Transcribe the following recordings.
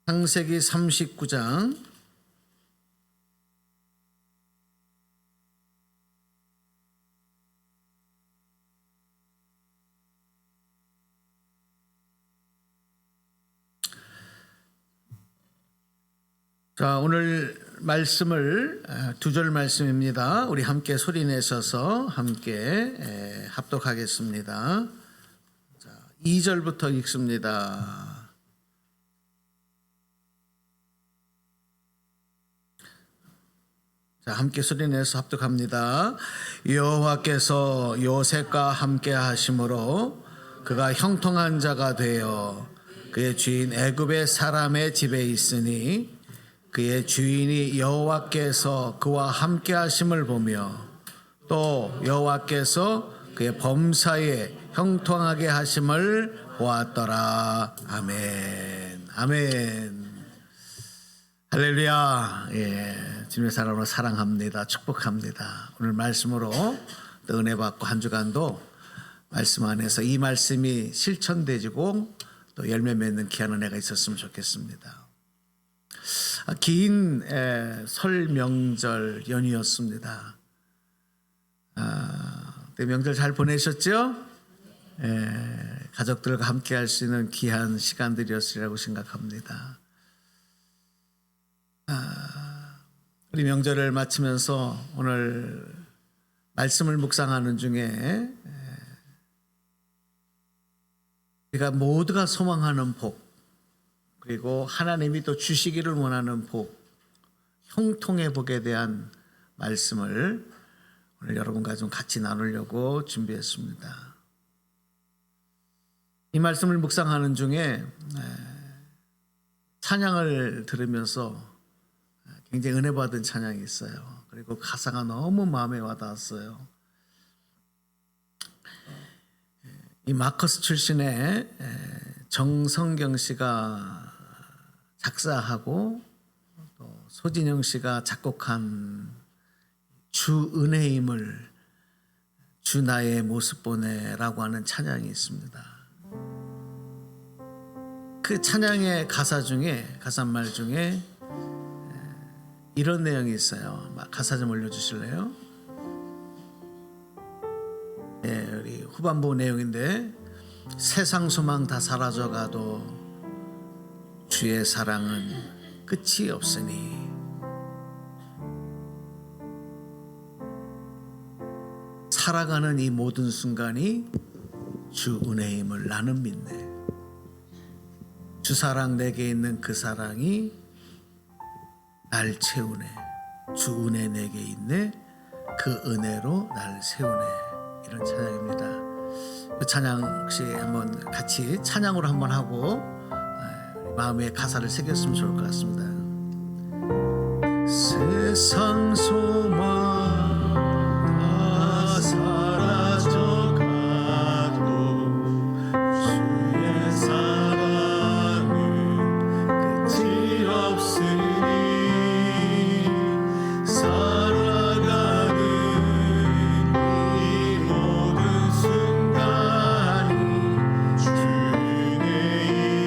창세기 39장 자, 오늘 말씀을 두 절 말씀입니다. 우리 함께 소리내셔서 함께 합독하겠습니다. 자, 2절부터 읽습니다. 자, 함께 소리내서 합독합니다. 여호와께서 요셉과 함께 하심으로 그가 형통한 자가 되어 그의 주인 애굽의 사람의 집에 있으니 그의 주인이 여호와께서 그와 함께 하심을 보며 또 여호와께서 그의 범사에 형통하게 하심을 보았더라. 아멘. 아멘. 할렐루야. 주님의 사랑으로 사랑합니다. 축복합니다. 오늘 말씀으로 또 은혜 받고 한 주간도 말씀 안에서 이 말씀이 실천되지고 또 열매 맺는 귀한 은혜가 있었으면 좋겠습니다. 긴 설 명절 연휴였습니다. 명절 잘 보내셨죠? 가족들과 함께 할 수 있는 귀한 시간들이었으리라고 생각합니다. 우리 명절을 마치면서 오늘 말씀을 묵상하는 중에 우리가 모두가 소망하는 복, 그리고 하나님이 또 주시기를 원하는 복, 형통의 복에 대한 말씀을 오늘 여러분과 좀 같이 나누려고 준비했습니다. 이 말씀을 묵상하는 중에 찬양을 들으면서 굉장히 은혜 받은 찬양이 있어요. 그리고 가사가 너무 마음에 와닿았어요. 이 마커스 출신의 정성경 씨가 작사하고 또 소진영 씨가 작곡한 주 은혜임을 주 나의 모습 보내라고 하는 찬양이 있습니다. 그 찬양의 가사말 중에 이런 내용이 있어요. 가사 좀 올려주실래요? 우리 후반부 내용인데 세상 소망 다 사라져가도 주의 사랑은 끝이 없으니 살아가는 이 모든 순간이 주 은혜임을 나는 믿네. 주 사랑 내게 있는 그 사랑이 날 채우네. 주 은혜 내게 있네. 그 은혜로 날 세우네. 이런 찬양입니다. 그 찬양 혹시 한번 같이 찬양으로 한번 하고 마음의 가사를 새겼으면 좋을 것 같습니다. 세상 소망 다 사라져가도 주의 사랑은 끝이 없으니 살아가는 이 모든 순간이 주의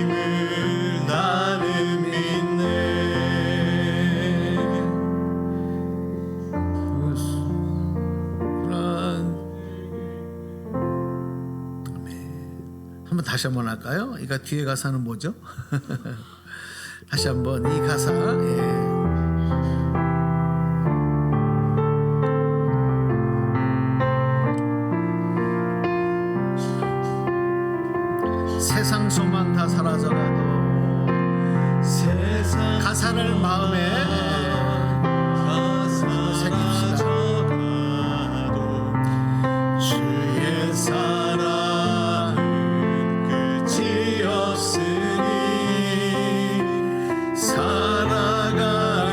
힘을 나는 믿네. 한번 다시 한번 할까요? 이거 뒤에 가사는 뭐죠? 다시 한번 이 가사. 세상 소망 다 사라져가도 가사를 마음에 새깁시다. 주의 사랑은 끝이 없으니 살아가는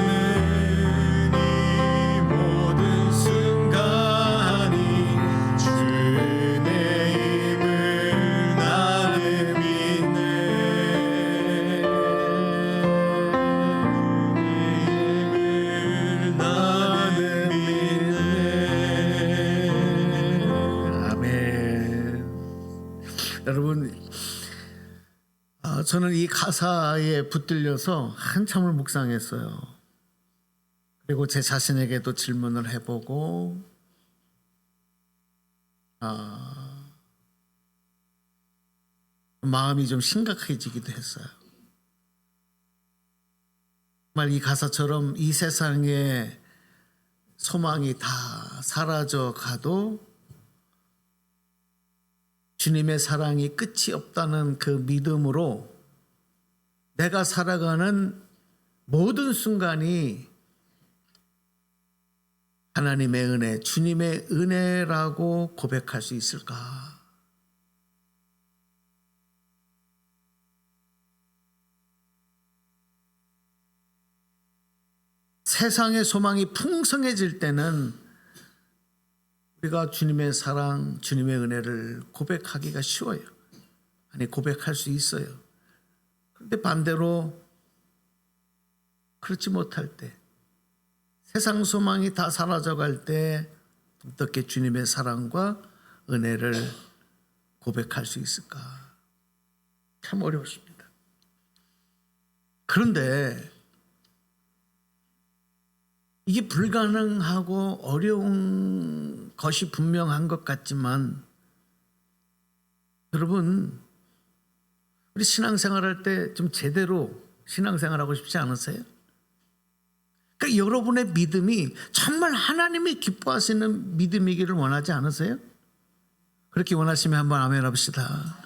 이 모든 순간이 주의 힘을 나는 믿네. 힘을 나는 믿네. 아멘. 여러분, 저는 이 가사에 붙들려서 한참을 묵상했어요. 그리고 제 자신에게도 질문을 해보고 마음이 좀 심각해지기도 했어요. 정말 이 가사처럼 이 세상에 소망이 다 사라져 가도 주님의 사랑이 끝이 없다는 그 믿음으로 내가 살아가는 모든 순간이 하나님의 은혜, 주님의 은혜라고 고백할 수 있을까? 세상의 소망이 풍성해질 때는 우리가 주님의 사랑, 주님의 은혜를 고백하기가 쉬워요. 아니, 고백할 수 있어요. 그런데 반대로 그렇지 못할 때, 세상 소망이 다 사라져갈 때 어떻게 주님의 사랑과 은혜를 고백할 수 있을까? 참 어렵습니다. 그런데 이게 불가능하고 어려운 것이 분명한 것 같지만 여러분, 우리 신앙생활할 때 좀 제대로 신앙생활하고 싶지 않으세요? 그러니까 여러분의 믿음이 정말 하나님이 기뻐하시는 믿음이기를 원하지 않으세요? 그렇게 원하시면 한번 아멘 합시다.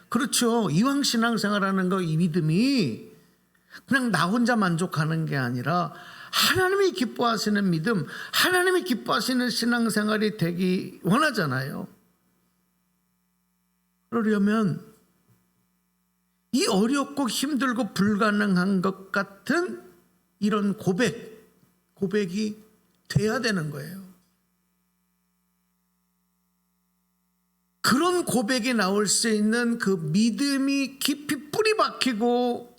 그렇죠. 이왕 신앙생활하는 거, 이 믿음이 그냥 나 혼자 만족하는 게 아니라 하나님이 기뻐하시는 믿음, 하나님이 기뻐하시는 신앙생활이 되기 원하잖아요. 그러려면 이 어렵고 힘들고 불가능한 것 같은 이런 고백이 돼야 되는 거예요. 그런 고백이 나올 수 있는 그 믿음이 깊이 뿌리 박히고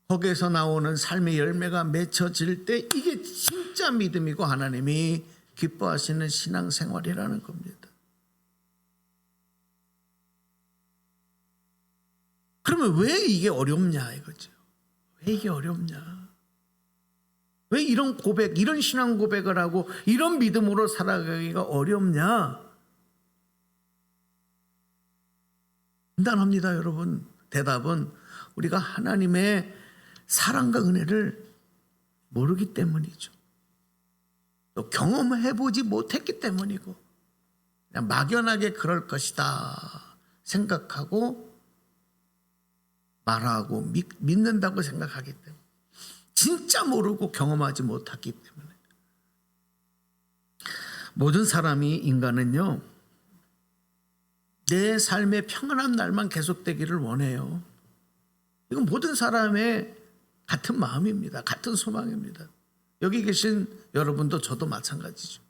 거기에서 나오는 삶의 열매가 맺혀질 때 이게 진짜 믿음이고 하나님이 기뻐하시는 신앙생활이라는 겁니다. 그러면 왜 이게 어렵냐 이거죠. 왜 이게 어렵냐? 왜 이런 고백, 이런 신앙 고백을 하고 이런 믿음으로 살아가기가 어렵냐? 간단합니다, 여러분. 대답은 우리가 하나님의 사랑과 은혜를 모르기 때문이죠. 또 경험해보지 못했기 때문이고 그냥 막연하게 그럴 것이다 생각하고 말하고 믿는다고 생각하기 때문에 진짜 모르고 경험하지 못했기 때문에 모든 사람이 인간은요 내 삶의 평안한 날만 계속되기를 원해요. 이건 모든 사람의 같은 마음입니다. 같은 소망입니다. 여기 계신 여러분도 저도 마찬가지죠.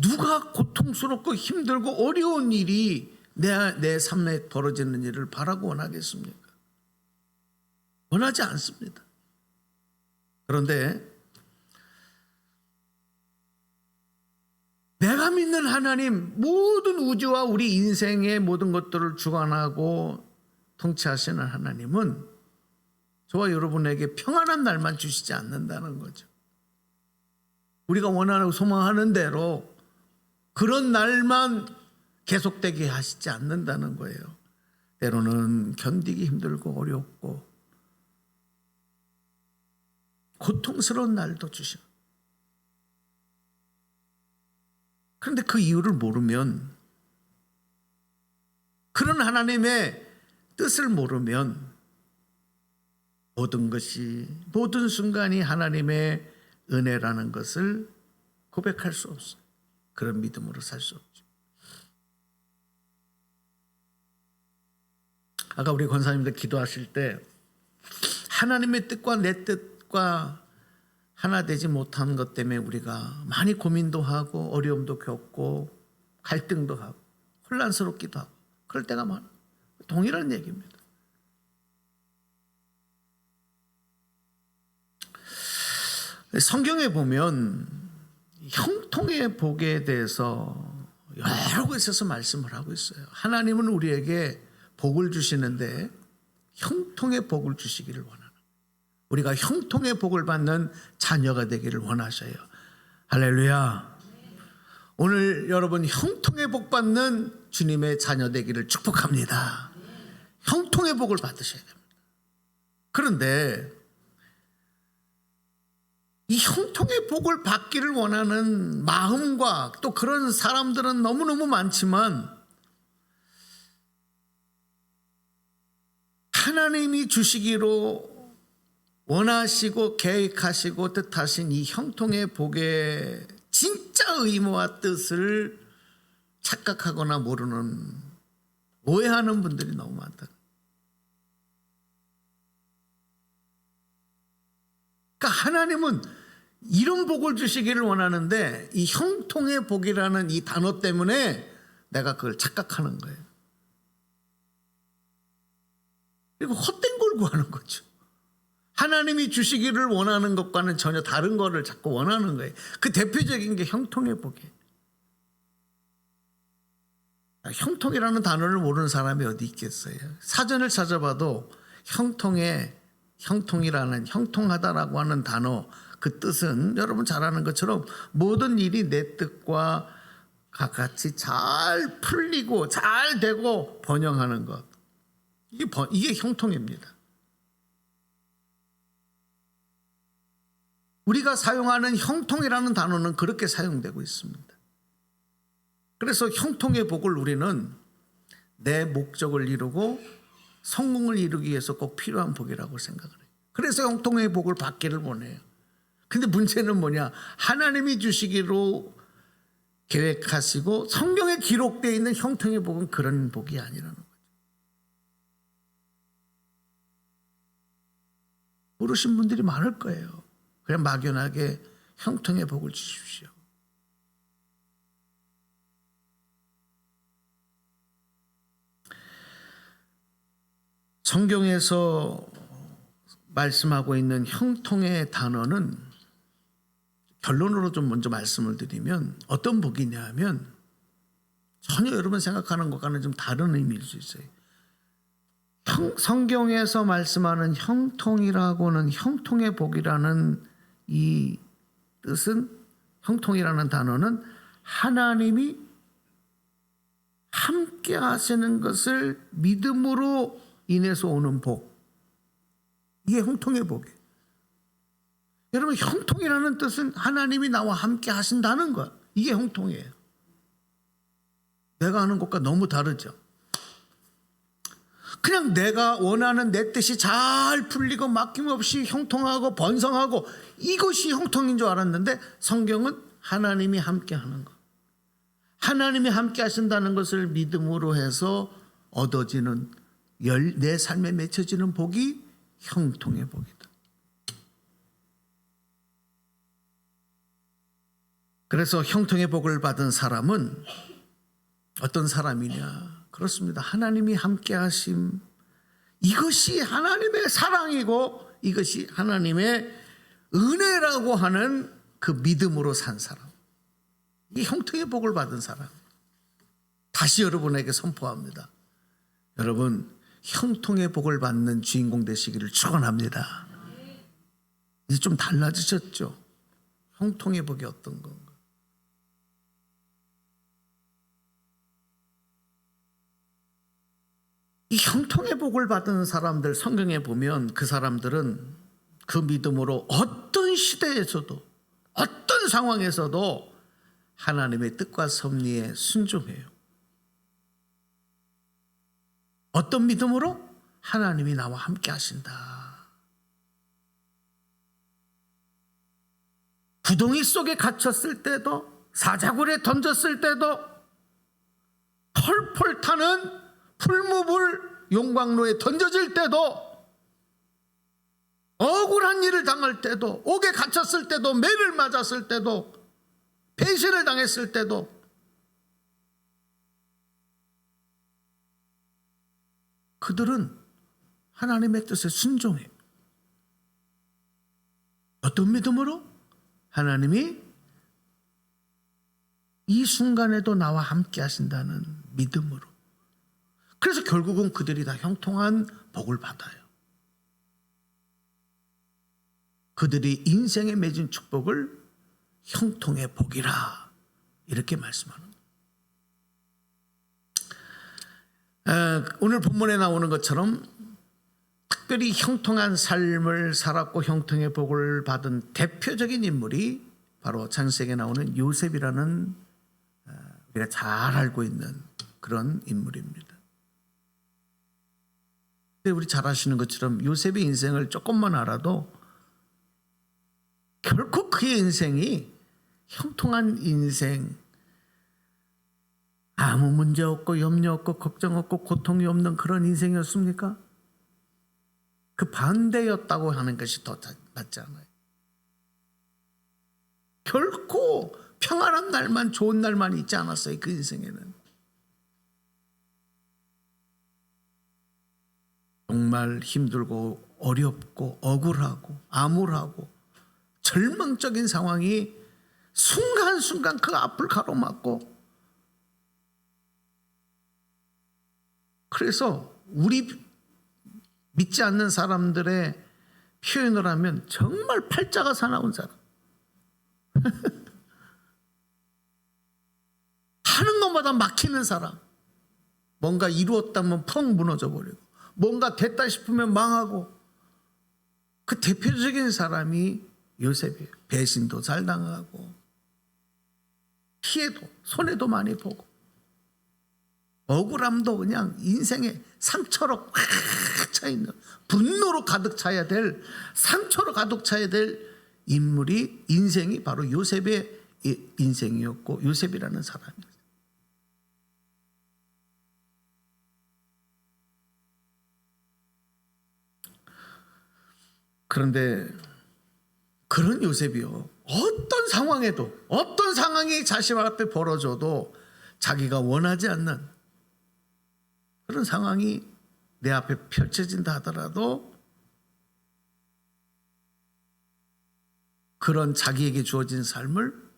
누가 고통스럽고 힘들고 어려운 일이 내 삶에 벌어지는 일을 바라고 원하겠습니까? 원하지 않습니다. 그런데 내가 믿는 하나님, 모든 우주와 우리 인생의 모든 것들을 주관하고 통치하시는 하나님은 저와 여러분에게 평안한 날만 주시지 않는다는 거죠. 우리가 원하고 소망하는 대로 그런 날만 계속되게 하시지 않는다는 거예요. 때로는 견디기 힘들고 어렵고 고통스러운 날도 주셔. 그런데 그 이유를 모르면, 그런 하나님의 뜻을 모르면 모든 순간이 하나님의 은혜라는 것을 고백할 수 없어요. 그런 믿음으로 살 수 없죠. 아까 우리 권사님들 기도하실 때 하나님의 뜻과 내 뜻과 하나 되지 못한 것 때문에 우리가 많이 고민도 하고 어려움도 겪고 갈등도 하고 혼란스럽기도 하고 그럴 때가 많아요. 동일한 얘기입니다. 성경에 보면 형통의 복에 대해서 여러 곳에서 말씀을 하고 있어요. 하나님은 우리에게 복을 주시는데 형통의 복을 주시기를 원하는, 우리가 형통의 복을 받는 자녀가 되기를 원하셔요. 할렐루야. 오늘 여러분 형통의 복 받는 주님의 자녀 되기를 축복합니다. 형통의 복을 받으셔야 됩니다. 그런데 이 형통의 복을 받기를 원하는 마음과 또 그런 사람들은 너무너무 많지만, 하나님이 주시기로 원하시고 계획하시고 뜻하신 이 형통의 복의 진짜 의무와 뜻을 착각하거나 모르는, 오해하는 분들이 너무 많다. 그러니까 하나님은 이런 복을 주시기를 원하는데 이 형통의 복이라는 이 단어 때문에 내가 그걸 착각하는 거예요. 그리고 헛된 걸 구하는 거죠. 하나님이 주시기를 원하는 것과는 전혀 다른 거를 자꾸 원하는 거예요. 그 대표적인 게 형통의 복이에요. 형통이라는 단어를 모르는 사람이 어디 있겠어요. 사전을 찾아봐도 형통이라는, 형통하다라고 하는 단어, 그 뜻은 여러분 잘 아는 것처럼 모든 일이 내 뜻과 같이 잘 풀리고 잘 되고 번영하는 것, 이게 형통입니다. 우리가 사용하는 형통이라는 단어는 그렇게 사용되고 있습니다. 그래서 형통의 복을 우리는 내 목적을 이루고 성공을 이루기 위해서 꼭 필요한 복이라고 생각을 해요. 그래서 형통의 복을 받기를 원해요. 근데 문제는 뭐냐? 하나님이 주시기로 계획하시고 성경에 기록되어 있는 형통의 복은 그런 복이 아니라는 거죠. 모르신 분들이 많을 거예요. 그냥 막연하게 형통의 복을 주십시오. 성경에서 말씀하고 있는 형통의 단어는 결론으로 좀 먼저 말씀을 드리면 어떤 복이냐 하면 전혀 여러분 생각하는 것과는 좀 다른 의미일 수 있어요. 성경에서 말씀하는 형통이라고는, 형통의 복이라는 이 뜻은, 형통이라는 단어는 하나님이 함께 하시는 것을 믿음으로 인해서 오는 복, 이게 형통의 복이에요. 여러분, 형통이라는 뜻은 하나님이 나와 함께 하신다는 것, 이게 형통이에요. 내가 하는 것과 너무 다르죠. 그냥 내가 원하는 내 뜻이 잘 풀리고 막힘없이 형통하고 번성하고, 이것이 형통인 줄 알았는데 성경은 하나님이 함께 하는 것, 하나님이 함께 하신다는 것을 믿음으로 해서 얻어지는, 내 삶에 맺혀지는 복이 형통의 복이다. 그래서 형통의 복을 받은 사람은 어떤 사람이냐? 그렇습니다. 하나님이 함께 하심, 이것이 하나님의 사랑이고 이것이 하나님의 은혜라고 하는 그 믿음으로 산 사람, 이 형통의 복을 받은 사람. 다시 여러분에게 선포합니다. 여러분, 형통의 복을 받는 주인공 되시기를 축원합니다. 이제 좀 달라지셨죠? 형통의 복이 어떤 건가? 이 형통의 복을 받은 사람들, 성경에 보면 그 사람들은 그 믿음으로 어떤 시대에서도 어떤 상황에서도 하나님의 뜻과 섭리에 순종해요. 어떤 믿음으로? 하나님이 나와 함께 하신다. 구덩이 속에 갇혔을 때도, 사자굴에 던졌을 때도, 펄펄 타는 풀무불 용광로에 던져질 때도, 억울한 일을 당할 때도, 옥에 갇혔을 때도, 매를 맞았을 때도, 배신을 당했을 때도 그들은 하나님의 뜻에 순종해요. 어떤 믿음으로? 하나님이 이 순간에도 나와 함께 하신다는 믿음으로. 그래서 결국은 그들이 다 형통한 복을 받아요. 그들이 인생에 맺은 축복을 형통의 복이라 이렇게 말씀하는 거예요. 오늘 본문에 나오는 것처럼 특별히 형통한 삶을 살았고 형통의 복을 받은 대표적인 인물이 바로 창세기에 나오는 요셉이라는 우리가 잘 알고 있는 그런 인물입니다. 근데 우리 잘 아시는 것처럼 요셉의 인생을 조금만 알아도 결코 그의 인생이 형통한 인생, 아무 문제 없고 염려 없고 걱정 없고 고통이 없는 그런 인생이었습니까? 그 반대였다고 하는 것이 더 맞지 않아요? 결코 평안한 날만, 좋은 날만 있지 않았어요. 그 인생에는 정말 힘들고 어렵고 억울하고 암울하고 절망적인 상황이 순간순간 그 앞을 가로막고, 그래서 우리 믿지 않는 사람들의 표현을 하면 정말 팔자가 사나운 사람, 하는 것마다 막히는 사람, 뭔가 이루었다면 펑 무너져 버리고 뭔가 됐다 싶으면 망하고, 그 대표적인 사람이 요셉이에요. 배신도 잘 당하고 피해도 손해도 많이 보고 억울함도 그냥 인생에 상처로 꽉 차있는, 분노로 가득 차야 될, 상처로 가득 차야 될 인물이, 인생이 바로 요셉의 인생이었고 요셉이라는 사람이었어요. 그런데 그런 요셉이요, 어떤 상황에도, 어떤 상황이 자신 앞에 벌어져도 자기가 원하지 않는 그런 상황이 내 앞에 펼쳐진다 하더라도 그런 자기에게 주어진 삶을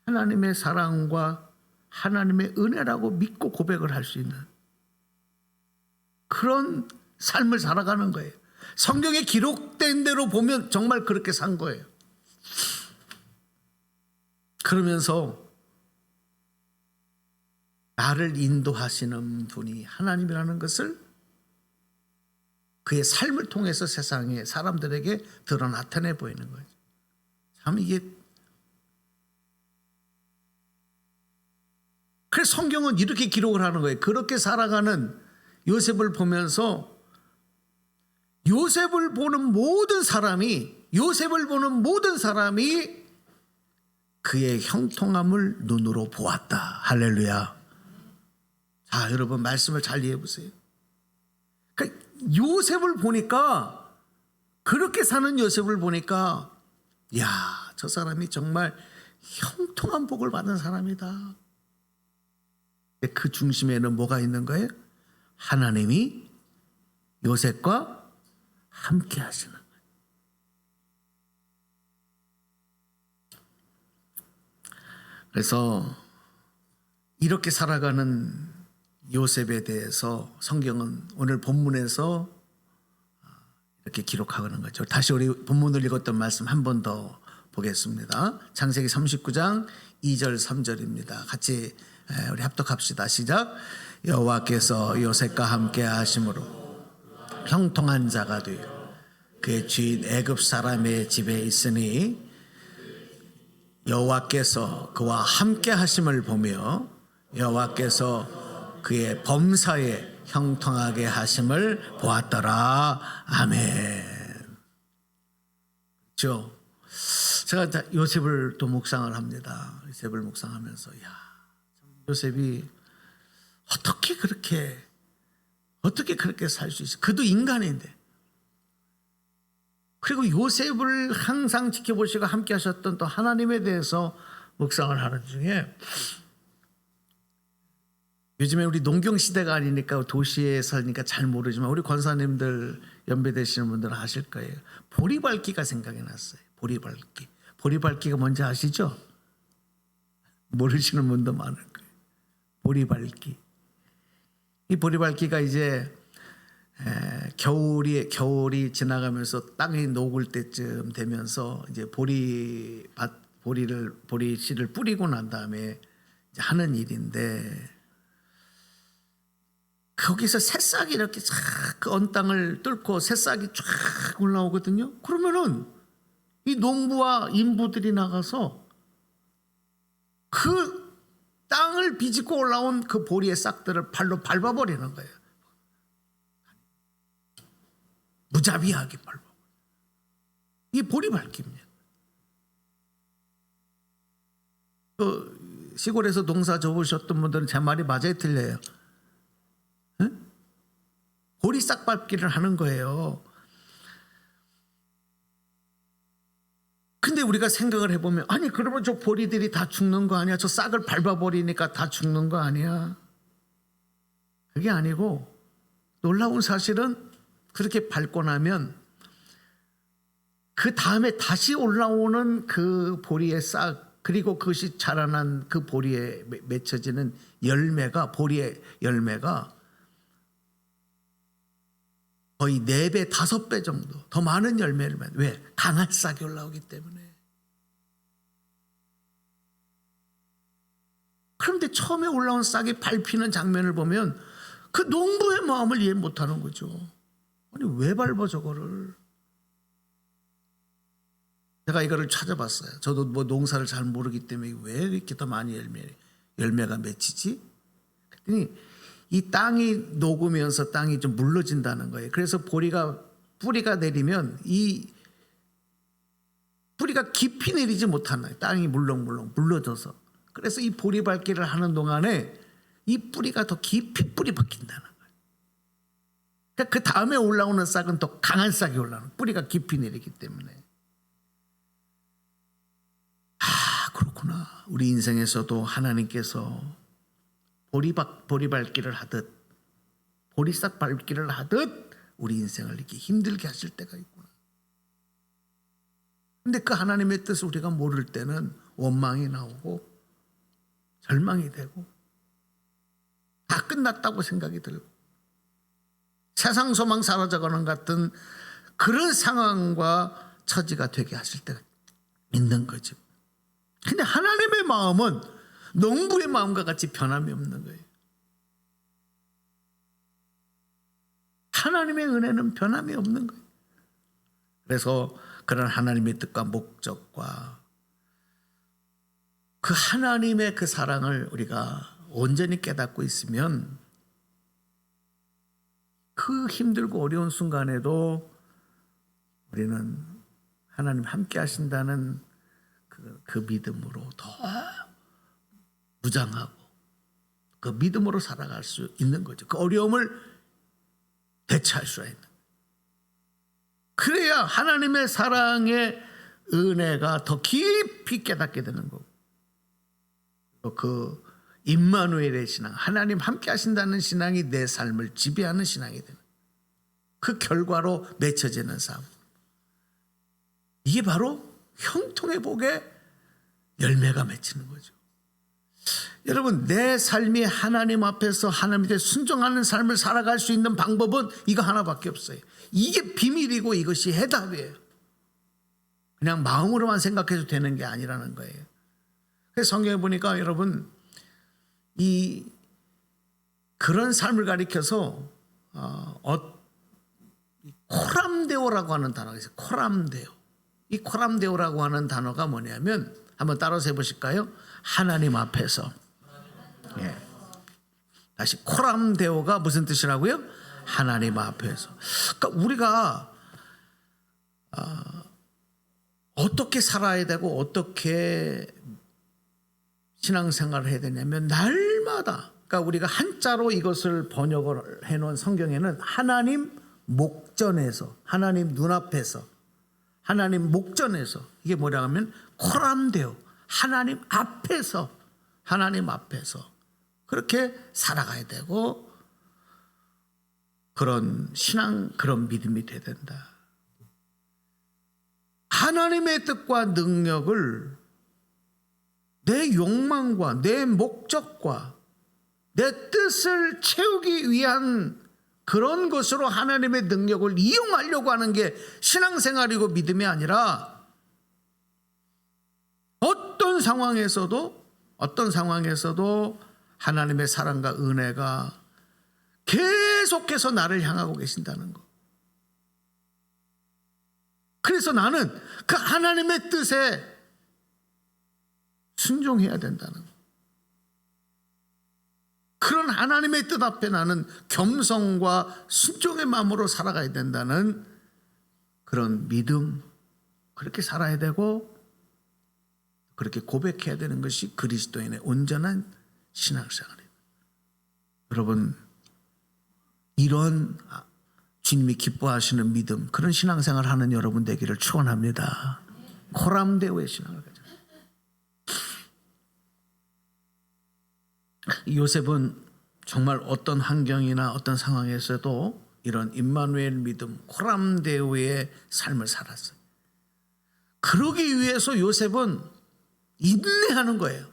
하나님의 사랑과 하나님의 은혜라고 믿고 고백을 할 수 있는 그런 삶을 살아가는 거예요. 성경에 기록된 대로 보면 정말 그렇게 산 거예요. 그러면서 나를 인도하시는 분이 하나님이라는 것을 그의 삶을 통해서 세상에 사람들에게 드러 나타내 보이는 거죠. 참 이게, 그래서 성경은 이렇게 기록을 하는 거예요. 그렇게 살아가는 요셉을 보면서 요셉을 보는 모든 사람이 그의 형통함을 눈으로 보았다. 할렐루야. 자, 여러분 말씀을 잘 이해해 보세요. 그러니까 요셉을 보니까, 그렇게 사는 요셉을 보니까, 야, 저 사람이 정말 형통한 복을 받은 사람이다. 그 중심에는 뭐가 있는 거예요? 하나님이 요셉과 함께 하시는 거예요. 그래서 이렇게 살아가는 요셉에 대해서 성경은 오늘 본문에서 이렇게 기록하는 거죠. 다시 우리 본문을 읽었던 말씀 한 번 더 보겠습니다. 창세기 39장 2절 3절입니다. 같이 우리 합독합시다. 시작. 여호와께서 요셉과 함께 하심으로 형통한 자가 되어 그의 주인 애굽 사람의 집에 있으니 여호와께서 그와 함께 하심을 보며 여호와께서 그의 범사에 형통하게 하심을 보았더라. 아멘. 그렇죠? 제가 요셉을 또 묵상을 합니다. 요셉을 묵상하면서 요셉이 어떻게 그렇게 살 수 있어? 그도 인간인데. 그리고 요셉을 항상 지켜보시고 함께 하셨던 또 하나님에 대해서 묵상을 하는 중에, 요즘에 우리 농경 시대가 아니니까 도시에 사니까 잘 모르지만 우리 권사님들 연배 되시는 분들은 아실 거예요. 보리밟기가 생각이 났어요. 보리밟기가 뭔지 아시죠? 모르시는 분도 많을 거예요. 보리밟기. 이 보리밟기가 이제 겨울이 지나가면서 땅이 녹을 때쯤 되면서 이제 보리씨를 뿌리고 난 다음에 이제 하는 일인데, 거기서 새싹이 이렇게 쫙 언 땅을 뚫고 새싹이 쫙 올라오거든요. 그러면은 이 농부와 인부들이 나가서 그 땅을 비집고 올라온 그 보리의 싹들을 발로 밟아버리는 거예요. 무자비하게 밟아. 이게 보리밟기입니다. 시골에서 농사 접으셨던 분들은 제 말이 맞아요, 틀려요? 응? 보리싹 밟기를 하는 거예요. 근데 우리가 생각을 해보면, 아니 그러면 저 보리들이 다 죽는 거 아니야? 저 싹을 밟아버리니까 다 죽는 거 아니야? 그게 아니고, 놀라운 사실은 그렇게 밟고 나면 그 다음에 다시 올라오는 그 보리의 싹, 그리고 그것이 자라난 그 보리에 맺혀지는 열매가, 보리의 열매가 거의 4배, 5배 정도 더 많은 열매를 맺는. 왜? 강한 싹이 올라오기 때문에. 그런데 처음에 올라온 싹이 밟히는 장면을 보면 그 농부의 마음을 이해 못하는 거죠. 아니 왜 밟아 저거를? 제가 이거를 찾아봤어요. 저도 뭐 농사를 잘 모르기 때문에 왜 이렇게 더 많이 열매가 맺히지? 그랬더니 이 땅이 녹으면서 땅이 좀 물러진다는 거예요. 그래서 뿌리가 내리면 이 뿌리가 깊이 내리지 못하나요? 땅이 물렁물렁 물러져서. 그래서 이 보리밟기를 하는 동안에 이 뿌리가 더 깊이 뿌리 박힌다는 거예요. 그러니까 그 다음에 올라오는 싹은 더 강한 싹이 올라오는, 뿌리가 깊이 내리기 때문에. 그렇구나. 우리 인생에서도 하나님께서 보리밟기를 하듯, 보리싹 밟기를 하듯 우리 인생을 이렇게 힘들게 하실 때가 있구나. 근데 그 하나님의 뜻을 우리가 모를 때는 원망이 나오고 절망이 되고 다 끝났다고 생각이 들고 세상 소망 사라져가는 같은 그런 상황과 처지가 되게 하실 때가 있는 거죠. 근데 하나님의 마음은 농부의 마음과 같이 변함이 없는 거예요. 하나님의 은혜는 변함이 없는 거예요. 그래서 그런 하나님의 뜻과 목적과 그 하나님의 그 사랑을 우리가 온전히 깨닫고 있으면 그 힘들고 어려운 순간에도 우리는 하나님 함께 하신다는 그 믿음으로 더 무장하고 그 믿음으로 살아갈 수 있는 거죠. 그 어려움을 대처할 수 있는. 그래야 하나님의 사랑의 은혜가 더 깊이 깨닫게 되는 거고, 그 임마누엘의 신앙, 하나님 함께 하신다는 신앙이 내 삶을 지배하는 신앙이 되는, 그 결과로 맺혀지는 삶. 이게 바로 형통의 복의 열매가 맺히는 거죠. 여러분, 내 삶이 하나님 앞에서 하나님께 순종하는 삶을 살아갈 수 있는 방법은 이거 하나밖에 없어요. 이게 비밀이고 이것이 해답이에요. 그냥 마음으로만 생각해도 되는 게 아니라는 거예요. 그래서 성경에 보니까 여러분, 그런 삶을 가리켜서 코람데오라고 하는 단어가 있어요. 코람데오. 이 코람데오라고 하는 단어가 뭐냐면, 한번 따라서 해보실까요? 하나님 앞에서. 예. 다시, 코람데오가 무슨 뜻이라고요? 하나님 앞에서. 그러니까 우리가 어떻게 살아야 되고 어떻게 신앙생활을 해야 되냐면, 날마다, 그러니까 우리가 한자로 이것을 번역을 해놓은 성경에는 하나님 목전에서, 하나님 눈앞에서, 하나님 목전에서, 이게 뭐라 하면 코람데오, 하나님 앞에서, 하나님 앞에서 그렇게 살아가야 되고, 그런 신앙, 그런 믿음이 돼야 된다. 하나님의 뜻과 능력을 내 욕망과 내 목적과 내 뜻을 채우기 위한 그런 것으로 하나님의 능력을 이용하려고 하는 게 신앙생활이고 믿음이 아니라 어떤 상황에서도 하나님의 사랑과 은혜가 계속해서 나를 향하고 계신다는 거. 그래서 나는 그 하나님의 뜻에 순종해야 된다는 거. 그런 하나님의 뜻 앞에 나는 겸손과 순종의 마음으로 살아가야 된다는 그런 믿음, 그렇게 살아야 되고 그렇게 고백해야 되는 것이 그리스도인의 온전한 신앙생활입니다. 여러분, 이런 주님이 기뻐하시는 믿음, 그런 신앙생활 하는 여러분 되기를 축원합니다. 코람데오의 신앙을 가져. 요셉은 정말 어떤 환경이나 어떤 상황에서도 이런 임마누엘 믿음, 코람데오의 삶을 살았어요. 그러기 위해서 요셉은 인내하는 거예요.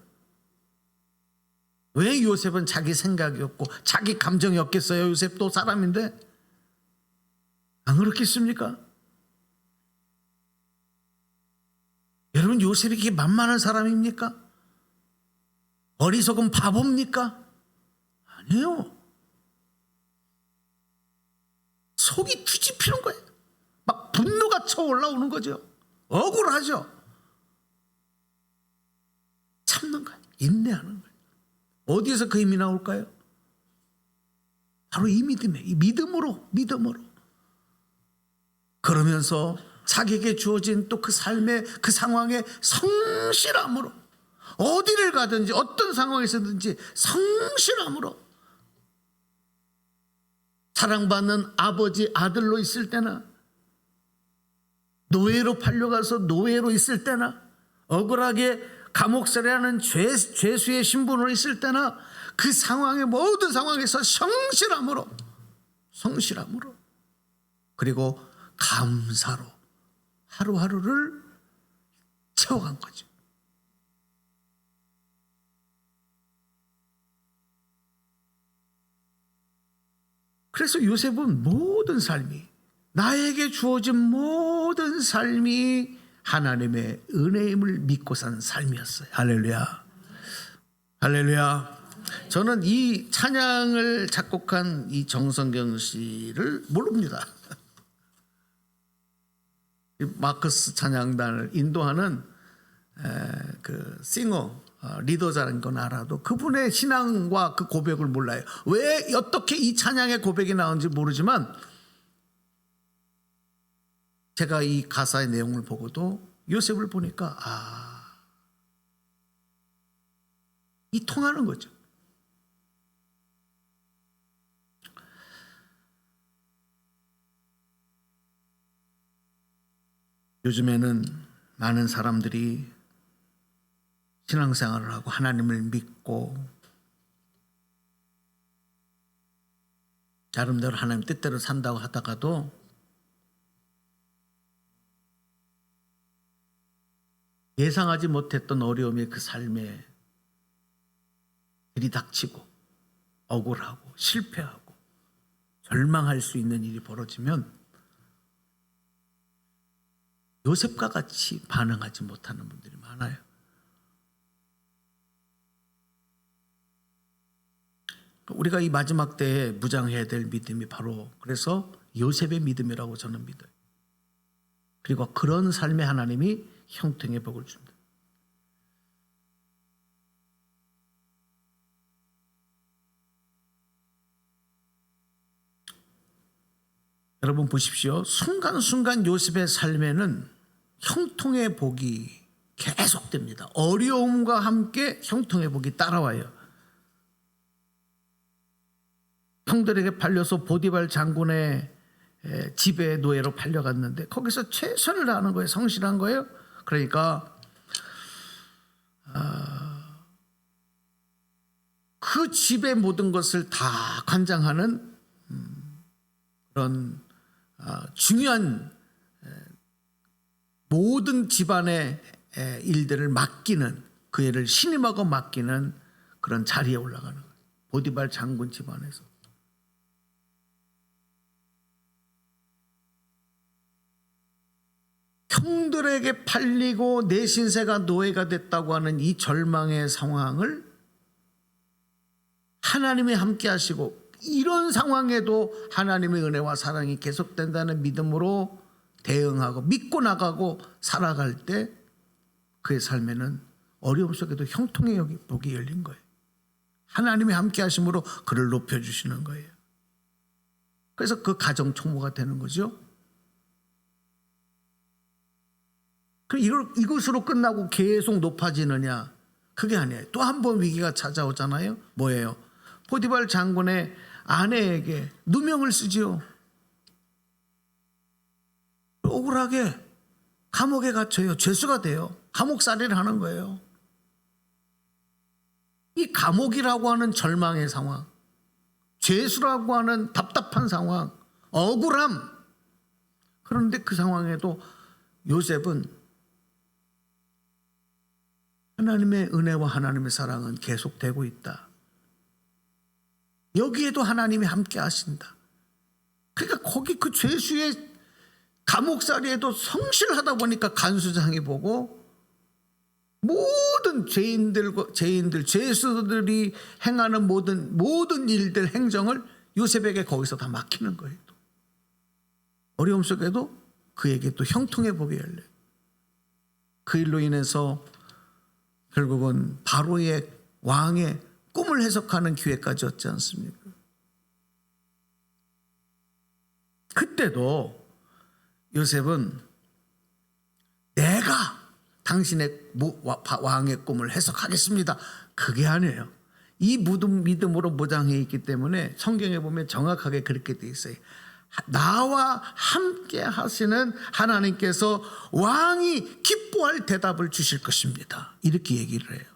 왜 요셉은 자기 생각이 없고 자기 감정이 없겠어요? 요셉도 사람인데 안 그렇겠습니까? 여러분, 요셉이 그렇게 만만한 사람입니까? 어리석은 바보입니까? 아니에요. 속이 뒤집히는 거예요. 막 분노가 쳐올라오는 거죠. 억울하죠. 참는 거예요. 인내하는 거예요. 어디에서 그 힘이 나올까요? 바로 이 믿음이에요. 이 믿음으로. 그러면서 자기에게 주어진 또 그 삶의 그 상황의 성실함으로, 어디를 가든지 어떤 상황에서든지 성실함으로, 사랑받는 아버지 아들로 있을 때나, 노예로 팔려가서 노예로 있을 때나, 억울하게 감옥살이하는 죄수의 신분으로 있을 때나, 그 상황의 모든 상황에서 성실함으로, 그리고 감사로 하루하루를 채워간 거죠. 그래서 요셉은 모든 삶이, 나에게 주어진 모든 삶이 하나님의 은혜임을 믿고 산 삶이었어요. 할렐루야. 할렐루야. 저는 이 찬양을 작곡한 이 정성경 씨를 모릅니다. 마커스 찬양단을 인도하는 그 싱어, 리더자는 건 알아도 그분의 신앙과 그 고백을 몰라요. 왜 어떻게 이 찬양의 고백이 나온지 모르지만 제가 이 가사의 내용을 보고도 요셉을 보니까 이 통하는 거죠. 요즘에는 많은 사람들이 신앙생활을 하고 하나님을 믿고 나름대로 하나님 뜻대로 산다고 하다가도 예상하지 못했던 어려움이 그 삶에 들이닥치고 억울하고 실패하고 절망할 수 있는 일이 벌어지면 요셉과 같이 반응하지 못하는 분들이 많아요. 우리가 이 마지막 때에 무장해야 될 믿음이 바로 그래서 요셉의 믿음이라고 저는 믿어요. 그리고 그런 삶에 하나님이 형통의 복을 줍니다. 여러분 보십시오. 순간순간 요셉의 삶에는 형통의 복이 계속됩니다. 어려움과 함께 형통의 복이 따라와요. 형들에게 팔려서 보디발 장군의 집에 노예로 팔려갔는데 거기서 최선을 다하는 거예요. 성실한 거예요. 그러니까 그 집의 모든 것을 다 관장하는 그런 중요한 모든 집안의 일들을 맡기는 그 애를 신임하고 맡기는 그런 자리에 올라가는 거예요. 보디발 장군 집안에서. 형들에게 팔리고 내 신세가 노예가 됐다고 하는 이 절망의 상황을 하나님이 함께 하시고, 이런 상황에도 하나님의 은혜와 사랑이 계속된다는 믿음으로 대응하고 믿고 나가고 살아갈 때 그의 삶에는 어려움 속에도 형통의 복이 열린 거예요. 하나님이 함께 하심으로 그를 높여주시는 거예요. 그래서 그 가정 총무가 되는 거죠. 이것으로 끝나고 계속 높아지느냐? 그게 아니에요. 또 한 번 위기가 찾아오잖아요. 뭐예요? 포디발 장군의 아내에게 누명을 쓰지요. 억울하게 감옥에 갇혀요. 죄수가 돼요. 감옥살이를 하는 거예요. 이 감옥이라고 하는 절망의 상황, 죄수라고 하는 답답한 상황, 억울함. 그런데 그 상황에도 요셉은 하나님의 은혜와 하나님의 사랑은 계속되고 있다. 여기에도 하나님이 함께 하신다. 그러니까 거기 그 죄수의 감옥살이에도 성실하다 보니까 간수장이 보고 모든 죄수들이 행하는 모든 일들, 행정을 요셉에게 거기서 다 맡기는 거예요. 어려움 속에도 그에게 또 형통의 복이 열려요. 그 일로 인해서 결국은 바로의 왕의 꿈을 해석하는 기회까지 얻지 않습니까? 그때도 요셉은 내가 당신의 왕의 꿈을 해석하겠습니다. 그게 아니에요. 이 믿음으로 무장해 있기 때문에 성경에 보면 정확하게 그렇게 돼 있어요. 나와 함께 하시는 하나님께서 왕이 기뻐할 대답을 주실 것입니다. 이렇게 얘기를 해요.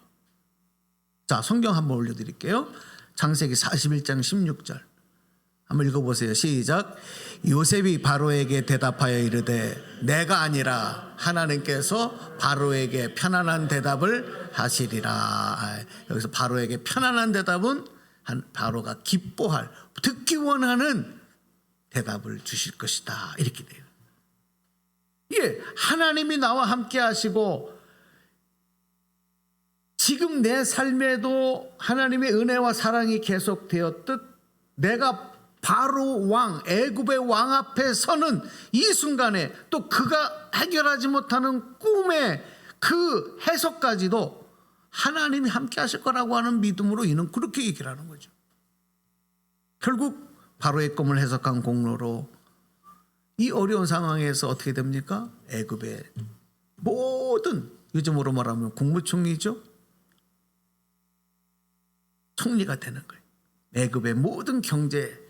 자, 성경 한번 올려드릴게요. 창세기 41장 16절 한번 읽어보세요. 시작. 요셉이 바로에게 대답하여 이르되 내가 아니라 하나님께서 바로에게 편안한 대답을 하시리라. 여기서 바로에게 편안한 대답은 바로가 기뻐할, 듣기 원하는 대답을 주실 것이다. 이렇게 돼요. 예, 하나님이 나와 함께 하시고 지금 내 삶에도 하나님의 은혜와 사랑이 계속되었듯 내가 바로 왕, 애굽의 왕 앞에 서는 이 순간에 또 그가 해결하지 못하는 꿈의 그 해석까지도 하나님이 함께 하실 거라고 하는 믿음으로 이는 그렇게 얘기를 하는 거죠. 결국 바로의 꿈을 해석한 공로로 이 어려운 상황에서 어떻게 됩니까? 애굽의 모든, 요즘으로 말하면 국무총리죠. 총리가 되는 거예요. 애굽의 모든 경제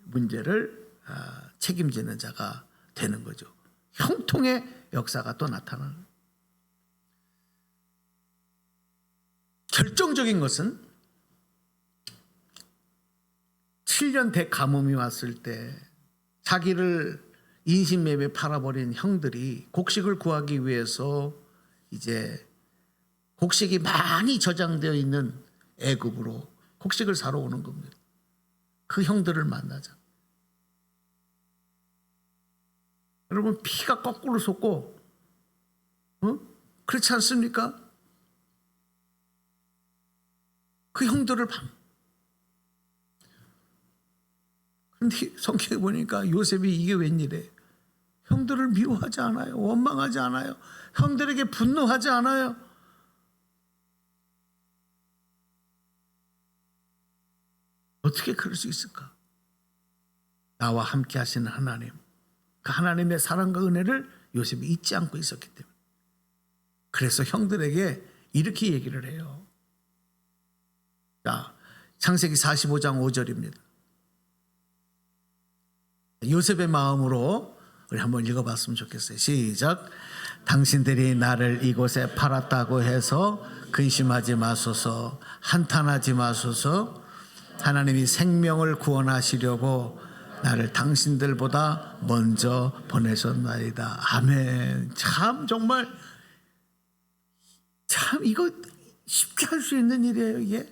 문제를 책임지는 자가 되는 거죠. 형통의 역사가 또 나타나는 거예요. 결정적인 것은 7년 대가뭄이 왔을 때 자기를 인신매매 팔아버린 형들이 곡식을 구하기 위해서 이제 곡식이 많이 저장되어 있는 애굽으로 곡식을 사러 오는 겁니다. 그 형들을 만나자. 여러분, 피가 거꾸로 솟고, 그렇지 않습니까? 그 형들을 그런데 성경에 보니까 요셉이 이게 웬일이에요? 형들을 미워하지 않아요. 원망하지 않아요. 형들에게 분노하지 않아요. 어떻게 그럴 수 있을까? 나와 함께 하시는 하나님, 그 하나님의 사랑과 은혜를 요셉이 잊지 않고 있었기 때문에. 그래서 형들에게 이렇게 얘기를 해요. 자, 창세기 45장 5절입니다. 요셉의 마음으로 우리 한번 읽어봤으면 좋겠어요. 시작. 당신들이 나를 이곳에 팔았다고 해서 근심하지 마소서, 한탄하지 마소서. 하나님이 생명을 구원하시려고 나를 당신들보다 먼저 보내셨나이다. 아멘. 참 정말 참 이거 쉽게 할 수 있는 일이에요. 이게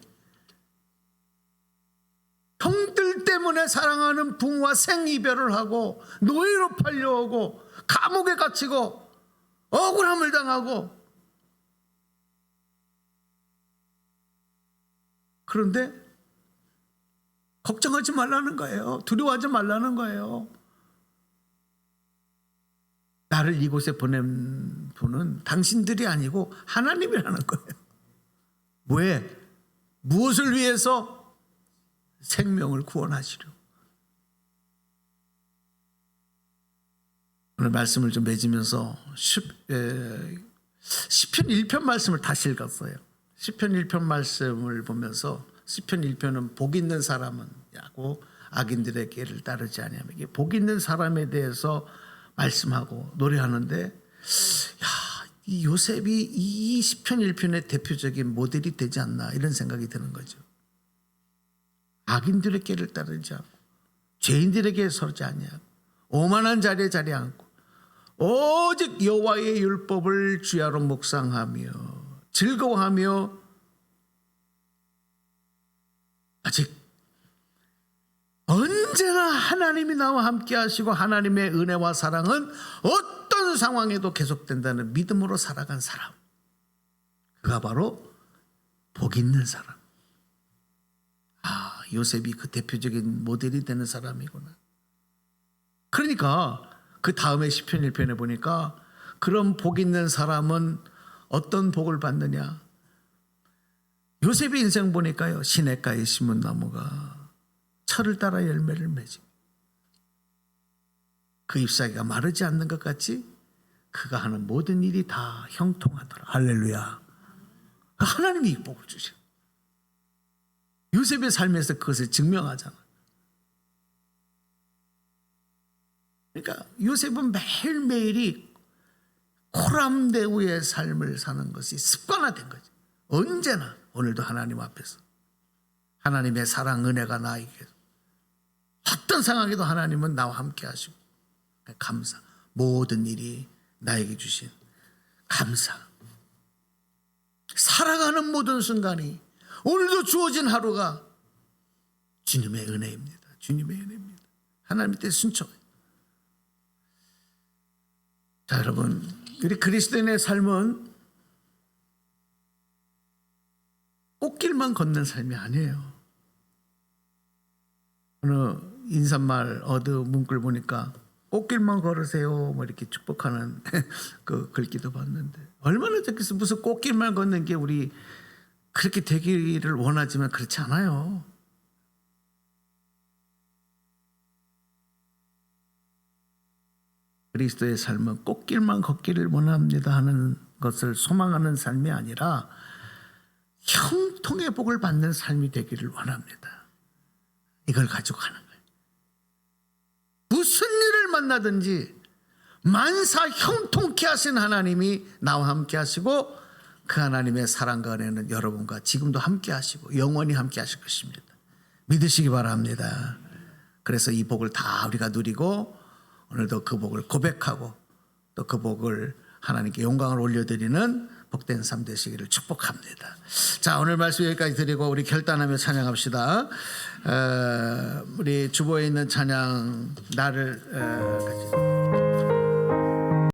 형들 때문에 사랑하는 부모와 생이별을 하고 노예로 팔려오고 감옥에 갇히고 억울함을 당하고, 그런데 걱정하지 말라는 거예요. 두려워하지 말라는 거예요. 나를 이곳에 보낸 분은 당신들이 아니고 하나님이라는 거예요. 왜? 무엇을 위해서? 생명을 구원하시려. 오늘 말씀을 좀 맺으면서 시편 1편 말씀을 다시 읽었어요. 시편 1편 말씀을 보면서, 시편 1편은 복 있는 사람은 야고 악인들의 길을 따르지 아니하며, 이게 복 있는 사람에 대해서 말씀하고 노래하는데, 이 요셉이 이 시편 1편의 대표적인 모델이 되지 않나 이런 생각이 드는 거죠. 악인들의 길을 따르지 않고 죄인들에게 서지 아니하고 오만한 자리에 자리 않고 오직 여호와의 율법을 주야로 묵상하며 즐거워하며, 아직 언제나 하나님이 나와 함께 하시고 하나님의 은혜와 사랑은 어떤 상황에도 계속된다는 믿음으로 살아간 사람, 그가 바로 복 있는 사람. 요셉이 그 대표적인 모델이 되는 사람이구나. 그러니까 그 다음에 시편 1편에 보니까, 그런 복 있는 사람은 어떤 복을 받느냐. 요셉의 인생 보니까요, 시냇가에 심은 나무가 철을 따라 열매를 맺으며 그 잎사귀가 마르지 않는 것 같이 그가 하는 모든 일이 다 형통하더라. 할렐루야. 하나님이 이 복을 주셔. 요셉의 삶에서 그것을 증명하잖아. 그러니까 요셉은 매일매일이 코람데우의 삶을 사는 것이 습관화된 거죠. 언제나 오늘도 하나님 앞에서 하나님의 사랑 은혜가 나에게, 어떤 상황에도 하나님은 나와 함께 하시고, 감사, 모든 일이 나에게 주신 감사, 살아가는 모든 순간이, 오늘도 주어진 하루가 주님의 은혜입니다. 주님의 은혜입니다. 하나님 밑에 순종해요. 자, 여러분, 우리 그리스도인의 삶은 꽃길만 걷는 삶이 아니에요. 어느 인사말 어드 문구를 보니까 꽃길만 걸으세요 뭐 이렇게 축복하는 그 글귀도 봤는데, 얼마나 좋겠어. 무슨 꽃길만 걷는 게 우리 그렇게 되기를 원하지만 그렇지 않아요. 그리스도의 삶은 꽃길만 걷기를 원합니다 하는 것을 소망하는 삶이 아니라 형통의 복을 받는 삶이 되기를 원합니다. 이걸 가지고 가는 거예요. 무슨 일을 만나든지 만사 형통케 하신 하나님이 나와 함께 하시고, 그 하나님의 사랑과 은혜는 여러분과 지금도 함께 하시고 영원히 함께 하실 것입니다. 믿으시기 바랍니다. 그래서 이 복을 다 우리가 누리고, 오늘도 그 복을 고백하고 또 그 복을 하나님께 영광을 올려드리는 복된 삶 되시기를 축복합니다. 자, 오늘 말씀 여기까지 드리고 우리 결단하며 찬양합시다. 우리 주보에 있는 찬양, 나를 같이